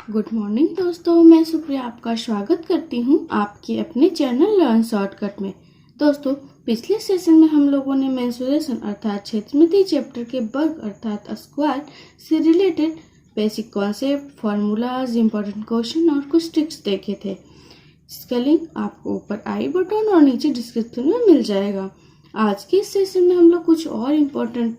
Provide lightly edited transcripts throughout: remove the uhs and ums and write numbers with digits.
Good morning दोस्तों, मैं सुप्रिया आपका स्वागत करती हूँ आपके अपने चैनल लर्न शॉर्टकट में। दोस्तों, पिछले सेशन में हम लोगों ने मेंसुरेशन अर्थात क्षेत्रमिति चैप्टर के वर्ग अर्थात स्क्वायर से related basic concept, formulas, important question और कुछ ट्रिक्स देखे थे, जिसका लिंक आपको ऊपर आई बटन और नीचे डिस्क्रिप्शन में मिल जाएगा। आज के इस सेशन में हम लोग कुछ और इम्पोर्टेंट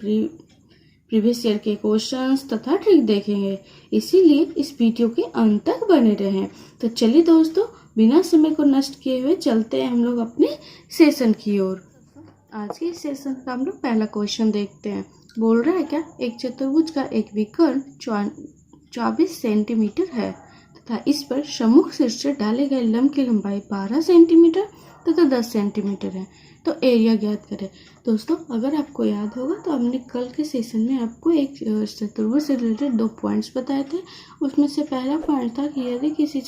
प्रीवियस ईयर के क्वेश्चंस तथा ट्रिक देखेंगे, इसीलिए इस वीडियो के अंत तक बने रहें। तो चलिए दोस्तों, बिना समय को नष्ट किए हुए चलते हैं हम लोग अपने सेशन की ओर। आज के सेशन का हम लोग पहला क्वेश्चन देखते हैं। बोल रहा है क्या, एक चतुर्भुज का एक विकर्ण 24 सेंटीमीटर है तथा इस पर सम्मुख शीर्ष से डाले गए लंब की लंबाई 12 सेंटीमीटर तथा 10 सेंटीमीटर है, तो एरिया ज्ञात करें। दोस्तों, अगर आपको याद होगा तो हमने कल के सेशन में आपको एक चतुर्भुज से रिलेटेड 2 पॉइंट्स बताए थे। उसमें से पहला पॉइंट था कि यदि किसी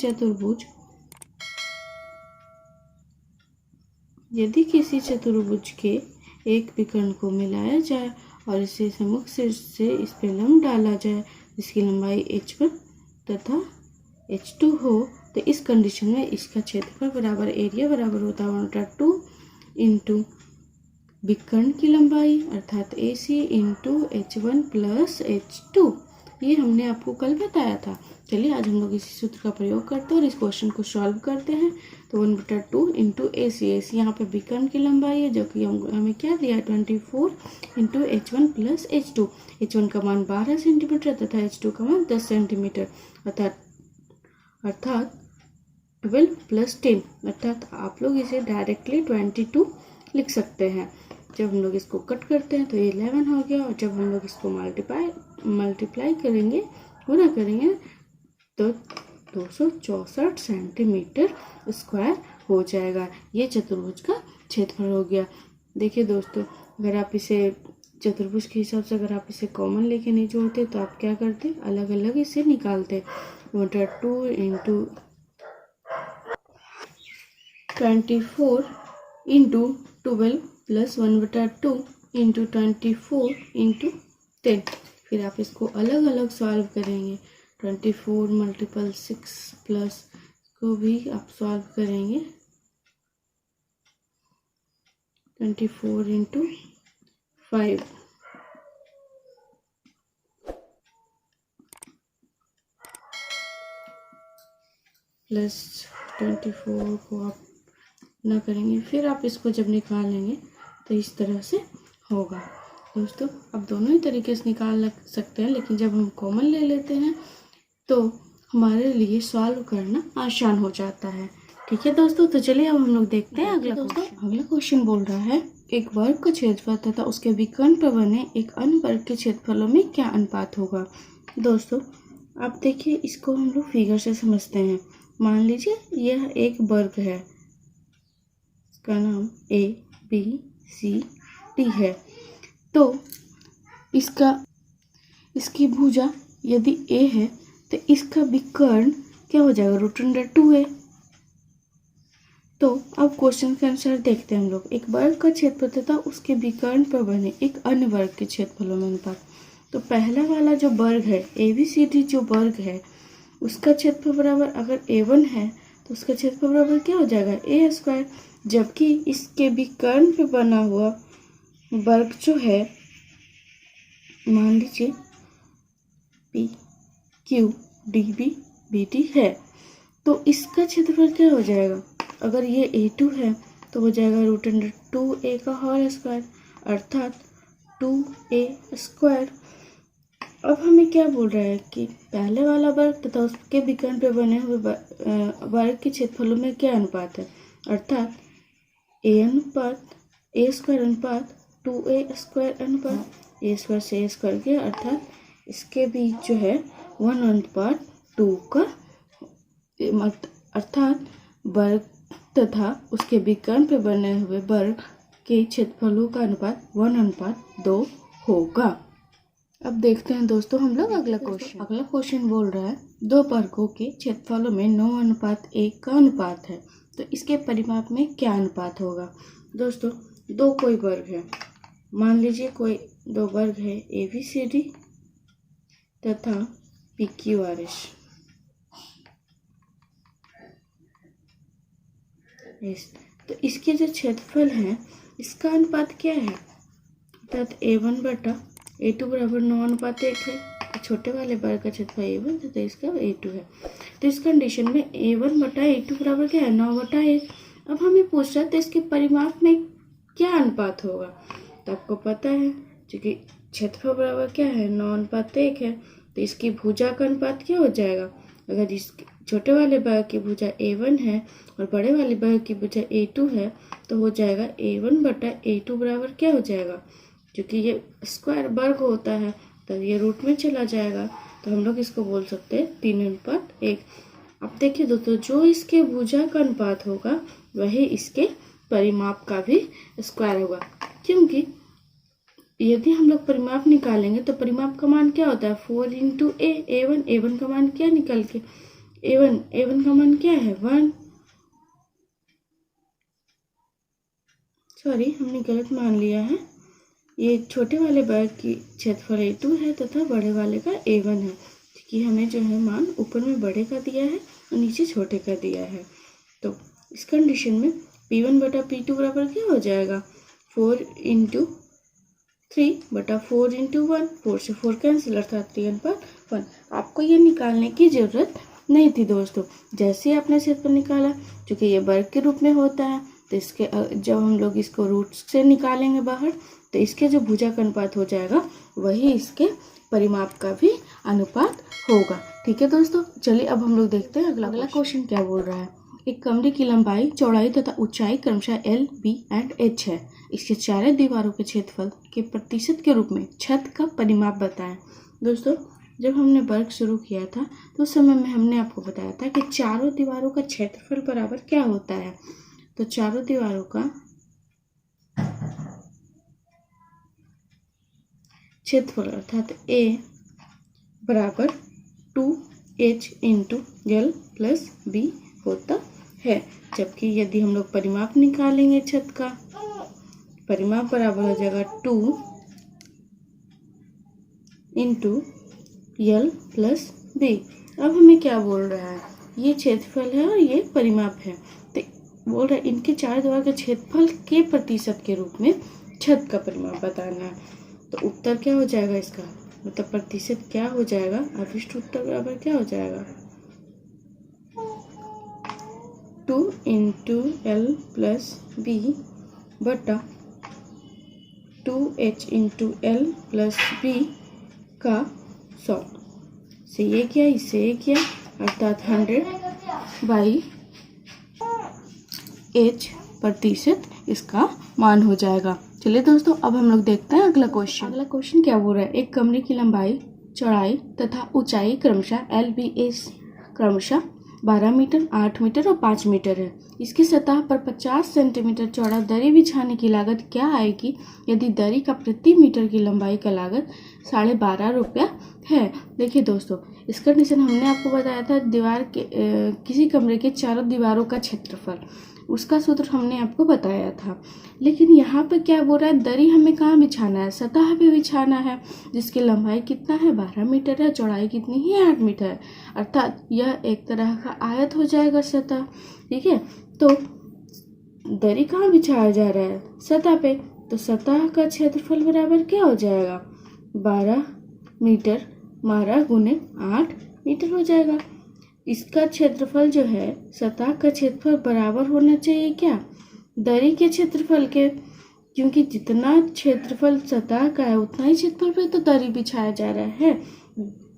चतुर्भुज के एक विकर्ण को मिलाया जाए और इसे सम्मुख शीर्ष से इस पर लंब डाला जाए जिसकी लंबाई h1 तथा h2 हो, तो इस कंडीशन में इसका क्षेत्रफल बराबर एरिया बराबर होता है 1/2 इंटू विकर्ण की लंबाई अर्थात AC into h1 plus h2। ये हमने आपको कल बताया था। चलिए आज हम लोग इसी सूत्र का प्रयोग करते हैं और इस क्वेश्चन को सॉल्व करते हैं। तो 1/2 इंटू AC यहाँ पे विकर्ण की लंबाई है, जो कि हमें क्या दिया है 24 into h1 plus h2। h1 का मान 12 सेंटीमीटर तथा h2 का मान 10 सेंटीमीटर अर्थात 12 प्लस 10 अर्थात आप लोग इसे डायरेक्टली 22 लिख सकते हैं। जब हम लोग इसको कट करते हैं तो ये 11 हो गया, और जब हम लोग इसको मल्टीप्लाई करेंगे, गुणा करेंगे, तो 264 सेंटीमीटर स्क्वायर हो जाएगा। ये चतुर्भुज का क्षेत्रफल हो गया। देखिए दोस्तों, अगर आप इसे चतुर्भुज के हिसाब से अगर आप इसे कॉमन लेके नहीं जोड़ते तो आप क्या करते, अलग अलग इसे निकालते। 1/2 into 24 into 12 plus 1/2 into 24 into 10। फिर आप इसको अलग अलग सॉल्व करेंगे। 24 मल्टीपल 6 प्लस को भी आप सॉल्व करेंगे 24 इंटू 5 प्लस 24 को आप ना करेंगे। फिर आप इसको जब निकालेंगे तो इस तरह से होगा। दोस्तों, अब दोनों ही तरीके से निकाल सकते हैं, लेकिन जब हम कॉमन ले लेते हैं तो हमारे लिए सॉल्व करना आसान हो जाता है। ठीक है दोस्तों, तो चलिए अब हम लोग देखते हैं अगला क्वेश्चन। अगला क्वेश्चन बोल रहा है, एक वर्ग का क्षेत्रफल तथा उसके विकर्ण पर बने एक अन्य वर्ग के क्षेत्रफलों में क्या अनुपात होगा। दोस्तों, आप देखिए, इसको हम लोग फिगर से समझते हैं। मान लीजिए यह एक वर्ग है, इसका नाम ABCD है। तो इसकी भुजा यदि A है तो इसका विकर्ण क्या हो जाएगा, √2 है। तो अब क्वेश्चन के अनुसार देखते हैं हम लोग, एक वर्ग का क्षेत्रफल तथा उसके विकर्ण पर बने एक अन्य वर्ग के क्षेत्रफलों में अनुपात। तो पहला वाला जो वर्ग है, ABCD जो वर्ग है, उसका क्षेत्रफल बराबर अगर A1 है तो उसका क्षेत्रफल बराबर क्या हो जाएगा, A²। जबकि इसके विकर्ण पे बना हुआ वर्ग जो है, मान लीजिए PQDBBD है, तो इसका क्षेत्रफल क्या हो जाएगा, अगर ये A2 है तो हो जाएगा √2A का होल स्क्वायर अर्थात 2A²। अब हमें क्या बोल रहा है कि पहले वाला वर्ग तथा उसके विकर्ण पे बने हुए वर्ग के क्षेत्रफलों में क्या अनुपात है, अर्थात A² अनुपात 2A² अनुपात A² से A² के, अर्थात इसके बीच जो है 1/2 का, अर्थात वर्ग तथा उसके विकर्ण पे बने हुए वर्ग के क्षेत्रफलों का अनुपात 1/2 होगा। अब देखते हैं दोस्तों हम लोग अगला क्वेश्चन बोल रहा है, दो वर्गों के क्षेत्रफलों में 9:1 का अनुपात है, तो इसके परिमाप में क्या अनुपात होगा। दोस्तों, दो कोई वर्ग है, मान लीजिए कोई दो वर्ग है ABCD तथा PQRS। इस तो इसके जो क्षेत्रफल हैं इसका अनुपात क्या है, अर्थात A1 बटा A2 बराबर 9:1 है। तो छोटे वाले वर्ग का क्षेत्रफल A1 तथा इसका A2 है। तो इस कंडीशन में A1 बटा A2 बराबर क्या है, 9/1। अब हमें पूछ रहा है तो इसके परिमाप में क्या अनुपात होगा। तो आपको पता है क्योंकि क्षेत्रफल बराबर क्या है, 9:1 है, तो इसकी भुजा का अनुपात क्या हो जाएगा। अगर इस छोटे वाले वर्ग की भुजा A1 है और बड़े वाले वर्ग की भुजा A2 है तो हो जाएगा A1 बटा A2 बराबर क्या हो जाएगा, क्योंकि ये स्क्वायर वर्ग होता है तो ये रूट में चला जाएगा, तो हम लोग इसको बोल सकते हैं 3:1। अब देखिए दोस्तों, जो इसके भुजा का अनुपात होगा वही इसके परिमाप का भी स्क्वायर होगा, क्योंकि यदि हम लोग परिमाप निकालेंगे तो परिमाप का मान क्या होता है, 4 इंटू A1 का मान क्या निकल के A1 का मान क्या है 1। सॉरी, हमने गलत मान लिया है। ये छोटे वाले वर्ग की क्षेत्रफल A2 है तथा बड़े वाले का A1 है, क्योंकि हमें जो है मान ऊपर में बड़े का दिया है और नीचे छोटे का दिया है। तो इस कंडीशन में P1 बटा P2 बराबर क्या हो जाएगा, 4 इंटू 3 बटा 4 इंटू 1, 4 से 4 कैंसिल अर्थात 3:1। आपको ये निकालने की ज़रूरत नहीं थी दोस्तों, जैसे ही आपने क्षेत्रफल निकाला, क्योंकि ये वर्ग के रूप में होता है तो इसके जब हम लोग इसको रूट से निकालेंगे बाहर तो इसके जो भुजा का अनुपात हो जाएगा वही इसके परिमाप का भी अनुपात होगा। ठीक है दोस्तों, चलिए अब हम लोग देखते हैं अगला क्वेश्चन क्या बोल रहा है। एक कमरे की लंबाई, चौड़ाई तथा ऊंचाई क्रमशः L, B एंड H है। इसके चारों दीवारों के क्षेत्रफल के प्रतिशत के रूप में छत का परिमाप बताएं। दोस्तों, जब हमने वर्ग शुरू किया था तो उस समय में हमने आपको बताया था कि चारों दीवारों का क्षेत्रफल बराबर क्या होता है। तो चारों दीवारों का क्षेत्रफल अर्थात A बराबर 2H into L plus B होता है, जबकि यदि हम लोग परिमाप निकालेंगे छत का, परिमाप बराबर हो जाएगा 2 इंटू L प्लस B। अब हमें क्या बोल रहा है, ये क्षेत्रफल है और ये परिमाप है, तो बोल रहा है इनके चार दीवार के क्षेत्रफल के प्रतिशत के रूप में छत का परिमाप बताना है। तो उत्तर क्या हो जाएगा इसका, मतलब प्रतिशत क्या हो जाएगा, अभिष्ट उत्तर बराबर क्या हो जाएगा, 2 इंटू L प्लस B बटा 2H into L plus B का 100 से ये किया, इससे ये किया, अर्थात 100/H प्रतिशत इसका मान हो जाएगा। चलिए दोस्तों, अब हम लोग देखते हैं अगला क्वेश्चन। अगला क्वेश्चन क्या बोल रहा है, एक कमरे की लंबाई, चौड़ाई तथा ऊंचाई क्रमशः L, B, H क्रमशः 12 मीटर, 8 मीटर और 5 मीटर है। इसकी सतह पर 50 सेंटीमीटर चौड़ा दरी बिछाने की लागत क्या आएगी यदि दरी का प्रति मीटर की लंबाई का लागत 12.5 रुपया है। देखिए दोस्तों, इस कंडीशन हमने आपको बताया था दीवार के किसी कमरे के चारों दीवारों का क्षेत्रफल, उसका सूत्र हमने आपको बताया था। लेकिन यहाँ पर क्या बोल रहा है, दरी हमें कहाँ बिछाना है, सतह पे बिछाना है, जिसकी लंबाई कितना है 12 मीटर है, चौड़ाई कितनी है 8 मीटर है, अर्थात यह एक तरह का आयत हो जाएगा सतह। ठीक है, तो दरी कहाँ बिछाया जा रहा है, सतह पे, तो सतह का क्षेत्रफल बराबर क्या हो जाएगा, 12 मीटर 12 गुने 8 मीटर हो जाएगा। इसका क्षेत्रफल जो है, सतह का क्षेत्रफल बराबर होना चाहिए क्या, दरी के क्षेत्रफल के, क्योंकि जितना क्षेत्रफल सतह का है उतना ही क्षेत्रफल पे तो दरी बिछाया जा रहा है।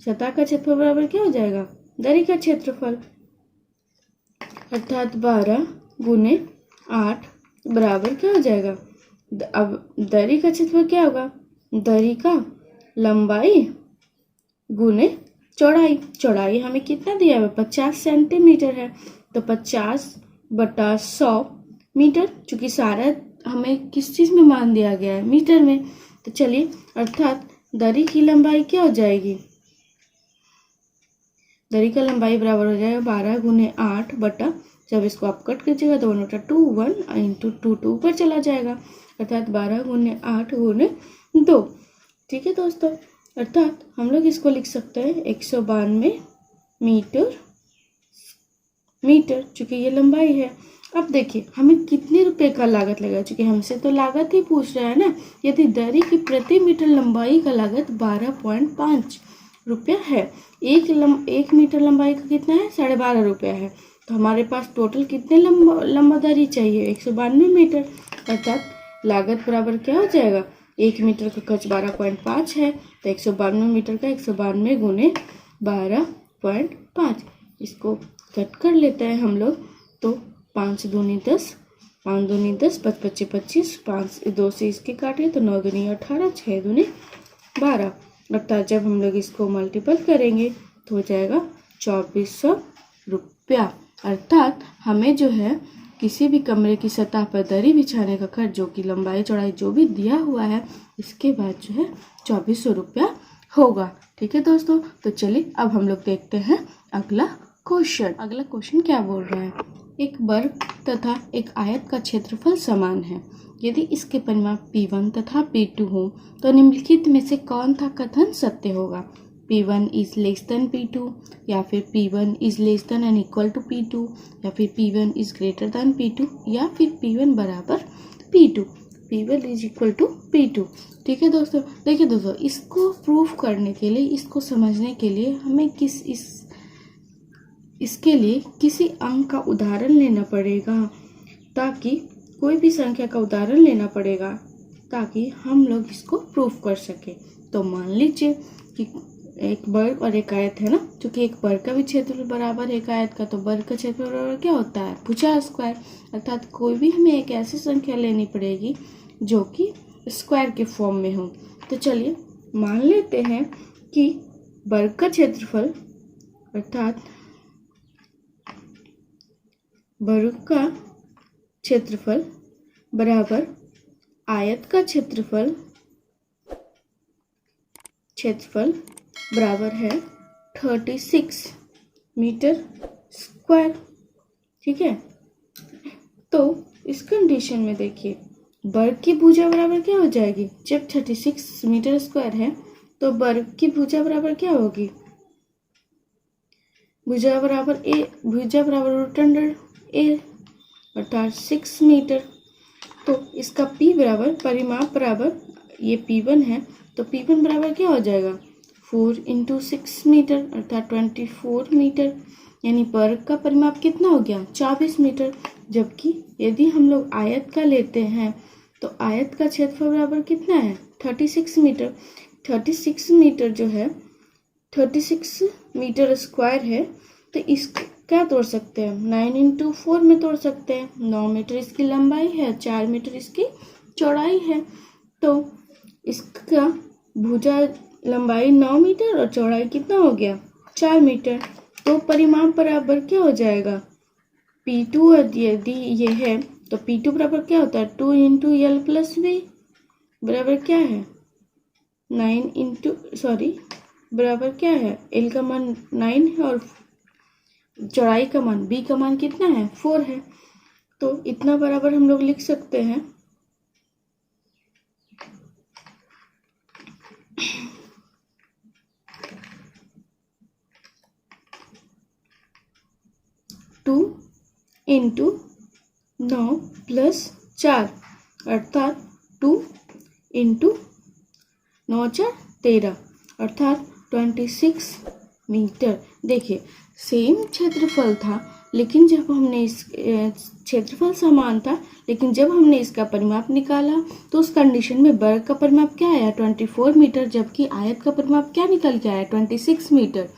सतह का क्षेत्रफल बराबर क्या हो जाएगा, दरी का क्षेत्रफल, अर्थात 12 गुने 8 बराबर क्या हो जाएगा, अब दरी का क्षेत्रफल क्या होगा, दरी का लंबाई गुने चौड़ाई, चौड़ाई हमें कितना दिया है 50 सेंटीमीटर है, तो 50/100 मीटर, चूंकि सारा हमें किस चीज में मान दिया गया है, मीटर में। तो चलिए, अर्थात दरी की लंबाई क्या हो जाएगी, दरी का लंबाई बराबर हो जाएगा 12 गुने 8 बटा, जब इसको आप कट कीजिएगा तो 1/2 इंटू 2 ऊपर चला जाएगा, अर्थात 12 गुने 8 गुने 2। ठीक है दोस्तों, अर्थात हम लोग इसको लिख सकते हैं 192 मीटर, चूंकि ये लंबाई है। अब देखिए हमें कितने रुपए का लागत लगा, चूंकि हमसे तो लागत ही पूछ रहा है ना। यदि दरी की प्रति मीटर लंबाई का लागत 12.5 रुपया है, एक मीटर लंबाई का कितना है, 12.5 रुपया है, तो हमारे पास टोटल कितने लंबा दरी चाहिए, 192 मीटर। अर्थात लागत बराबर क्या हो जाएगा, 1 मीटर का खर्च 12.5 है, तो 192 मीटर का 192 गुने 12.5, इसको कट कर लेते हैं हम लोग। तो 5 दूनी 10, 5 दूनी 10, 5 पच्चे 25, 5 2 से इसके काटे तो 9 दूनी 18, 6 दूनी 12। अर्थात जब हम लोग इसको मल्टीपल करेंगे तो हो जाएगा 2400 रुपया। अर्थात हमें जो है किसी भी कमरे की सतह पर दरी बिछाने का खर्च, जो कि लंबाई चौड़ाई जो भी दिया हुआ है, इसके बाद जो है 2400 रुपया होगा। ठीक है दोस्तों, तो चलिए अब हम लोग देखते हैं अगला क्वेश्चन। अगला क्वेश्चन क्या बोल रहा है, एक वर्ग तथा एक आयत का क्षेत्रफल समान है। यदि इसके परिमाप P1 तथा P2 हो तो निम्नलिखित में से कौन सा कथन सत्य होगा। P1 is less then P2, या फिर P1 is less than and equal to P2, या फिर P1 is greater than P2, या फिर P1 बराबर P2, P1 is equal to P2। ठीक है दोस्तों, देखिए दोस्तों, इसको प्रूफ करने के लिए, इसको समझने के लिए हमें इसके लिए किसी अंक का उदाहरण लेना पड़ेगा, ताकि कोई भी संख्या का उदाहरण लेना पड़ेगा ताकि हम लोग इसको प्रूफ कर सके। तो मान लीजिए कि एक वर्ग और एक आयत है ना, क्योंकि एक वर्ग का भी क्षेत्रफल बराबर है एक आयत का, तो वर्ग का क्षेत्रफल बराबर क्या होता है, भुजा स्क्वायर। अर्थात कोई भी हमें एक ऐसी संख्या लेनी पड़ेगी जो कि स्क्वायर के फॉर्म में हो। तो चलिए मान लेते हैं कि वर्ग का क्षेत्रफल, अर्थात वर्ग का क्षेत्रफल बराबर आयत का क्षेत्रफल बराबर है 36 मीटर स्क्वायर। ठीक है, तो इस कंडीशन में देखिए वर्ग की भुजा बराबर क्या हो जाएगी, जब 36 मीटर स्क्वायर है तो वर्ग की भुजा बराबर क्या होगी, भुजा बराबर रूट अंडर ए, अर्थात 6 मीटर। तो इसका P बराबर, परिमाप बराबर, ये P1 है तो P1 बराबर क्या हो जाएगा, 4 × 6 मीटर, अर्थात 24 मीटर। यानी वर्ग का परिमाप कितना हो गया, 24 मीटर। जबकि यदि हम लोग आयत का लेते हैं तो आयत का क्षेत्रफल बराबर कितना है, 36 मीटर। 36 मीटर जो है 36 मीटर स्क्वायर है, तो इसको क्या तोड़ सकते हैं, 9 × 4 में तोड़ सकते हैं। 9 मीटर इसकी लंबाई है, 4 मीटर इसकी चौड़ाई है, तो इसका भुजा लंबाई 9 मीटर और चौड़ाई कितना हो गया, 4 मीटर। तो परिमाप बराबर क्या हो जाएगा, P2 यदि ये है तो P2 बराबर क्या होता है, 2 × L + B बराबर क्या है, बराबर क्या है, L का मान 9 है और चौड़ाई का मान, B का मान कितना है, 4 है। तो इतना बराबर हम लोग लिख सकते हैं 2 × 9 + 4, अर्थात 2 × 9 × 4 13, अर्थात 26 मीटर। देखिए सेम क्षेत्रफल था, लेकिन जब हमने इस क्षेत्रफल समान था, लेकिन जब हमने इसका परिमाप निकाला तो उस कंडीशन में वर्ग का परिमाप क्या आया, 24 मीटर, जबकि आयत का परिमाप क्या निकल के आया, 26 मीटर।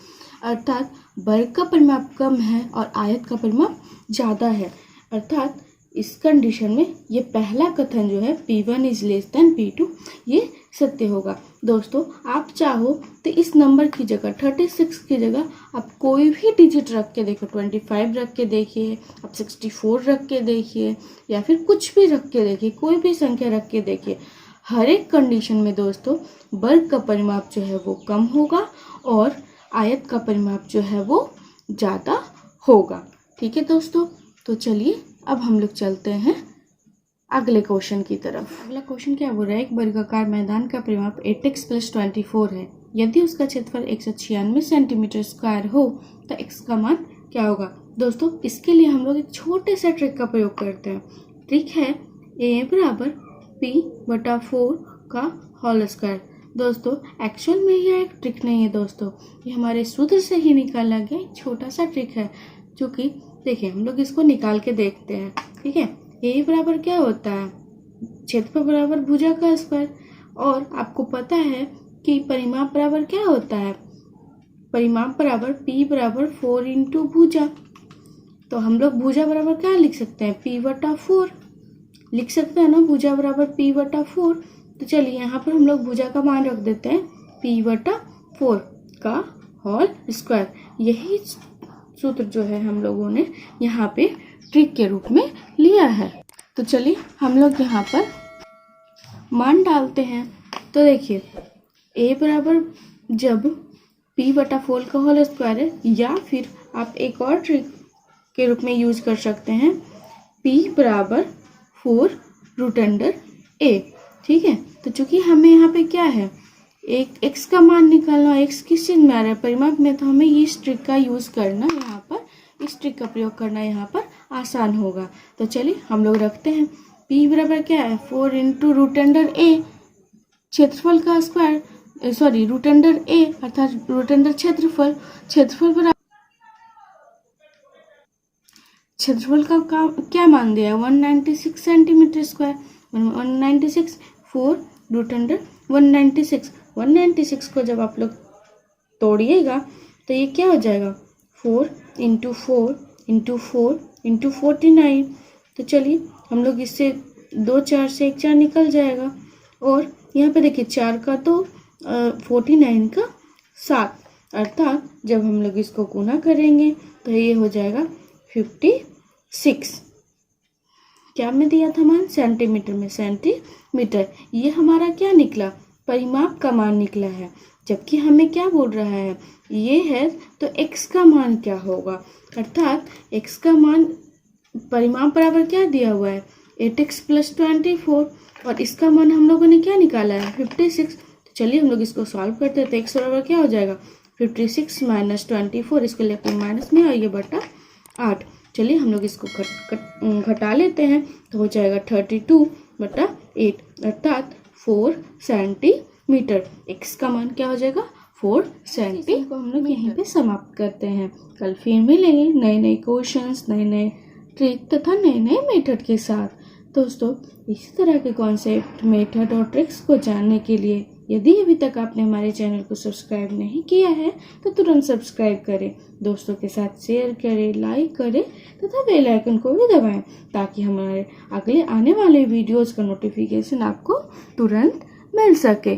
अर्थात वर्ग का परिमाप कम है और आयत का परिमाप ज़्यादा है। अर्थात इस कंडीशन में ये पहला कथन जो है P1 is less then P2, ये सत्य होगा। दोस्तों आप चाहो तो इस नंबर की जगह 36 की जगह आप कोई भी डिजिट रख के देखो, 25 रख के देखिए, आप 64 रख के देखिए, या फिर कुछ भी रख के देखिए, कोई भी संख्या रख के देखिए। हर एक कंडीशन में दोस्तों वर्ग का परिमाप जो है वो कम होगा और आयत का परिमाप जो है वो ज़्यादा होगा। ठीक है दोस्तों, तो चलिए अब हम लोग चलते हैं अगले क्वेश्चन की तरफ। अगला क्वेश्चन क्या बोल रहा है, एक वर्गाकार मैदान का परिमाप 8x + 24 है। यदि उसका क्षेत्रफल 196 सेंटीमीटर स्क्वायर हो तो x का मान क्या होगा दोस्तों, इसके लिए हम लोग एक छोटे से ट्रिक का प्रयोग करते हैं। ट्रिक है a बराबर p/4 का होल स्क्वायर। दोस्तों एक्चुअल में यह एक ट्रिक नहीं है दोस्तों, ये हमारे सूत्र से ही निकाला गया एक छोटा सा ट्रिक है, जो कि देखिए हम लोग इसको निकाल के देखते हैं। ठीक है, a बराबर क्या होता है, क्षेत्रफल बराबर भुजा का स्क्वायर, और आपको पता है कि परिमाप बराबर क्या होता है, परिमाप बराबर p बराबर 4 इंटू भुजा। तो हम लोग भुजा बराबर क्या लिख सकते हैं, p/4 लिख सकते हैं ना, भुजा बराबर p/4। तो चलिए यहाँ पर हम लोग भुजा का मान रख देते हैं p/4 का होल स्क्वायर। यही सूत्र जो है हम लोगों ने यहाँ पे ट्रिक के रूप में लिया है। तो चलिए हम लोग यहाँ पर मान डालते हैं। तो देखिए a बराबर जब p/4 का होल स्क्वायर है, या फिर आप एक और ट्रिक के रूप में यूज कर सकते हैं, p बराबर 4√a। ठीक है, तो चूंकि हमें यहाँ पे क्या है, एक x का मान निकालना, x किस चीज में आ रहा है, परिमाप में, तो हमें इस ट्रिक का यूज करना यहाँ पर, इस ट्रिक का प्रयोग करना यहाँ पर आसान होगा। तो चलिए हम लोग रखते हैं p बराबर क्या है, 4 इंटू √a, क्षेत्रफल का स्क्वायर, सॉरी √a अर्थात √, क्षेत्रफल, क्षेत्रफल का क्या मान दिया है, 196 सेंटीमीटर स्क्वायर, 196, 4√196, 196 को जब आप लोग तोड़िएगा तो ये क्या हो जाएगा, 4 इंटू 4 इंटू 4 इंटू 49। तो चलिए हम लोग इससे 2 4 से 1 4 निकल जाएगा, और यहाँ पे देखिए 4 का 2, 49 का 7, अर्थात जब हम लोग इसको गुना करेंगे तो ये हो जाएगा 56। क्या में दिया था मान, सेंटीमीटर में, सेंटीमीटर। ये हमारा क्या निकला, परिमाप का मान निकला है। जबकि हमें क्या बोल रहा है, ये है तो x का मान क्या होगा, अर्थात x का मान परिमाप बराबर क्या दिया हुआ है, 8x + 24, और इसका मान हम लोगों ने क्या निकाला है, 56। तो चलिए हम लोग इसको सॉल्व करते हैं। तो x बराबर क्या हो जाएगा, 56 - 24, इसको लेकर माइनस में, और ये बटा 8। चलिए हम लोग इसको घटा लेते हैं, तो हो जाएगा 32/8, अर्थात 4 सेंटीमीटर। x का मान क्या हो जाएगा, 4 सेंटीमीटर। को हम लोग यहीं पे समाप्त करते हैं। कल फिर मिलेंगे नए नए क्वेश्चंस, नए नए ट्रिक तथा नए नए मेथड के साथ। दोस्तों इसी तरह के कॉन्सेप्ट, मेथड और ट्रिक्स को जानने के लिए यदि अभी तक आपने हमारे चैनल को सब्सक्राइब नहीं किया है तो तुरंत सब्सक्राइब करें, दोस्तों के साथ शेयर करें, लाइक करें तथा बेल आइकन को भी दबाएं, ताकि हमारे अगले आने वाले वीडियोस का नोटिफिकेशन आपको तुरंत मिल सके।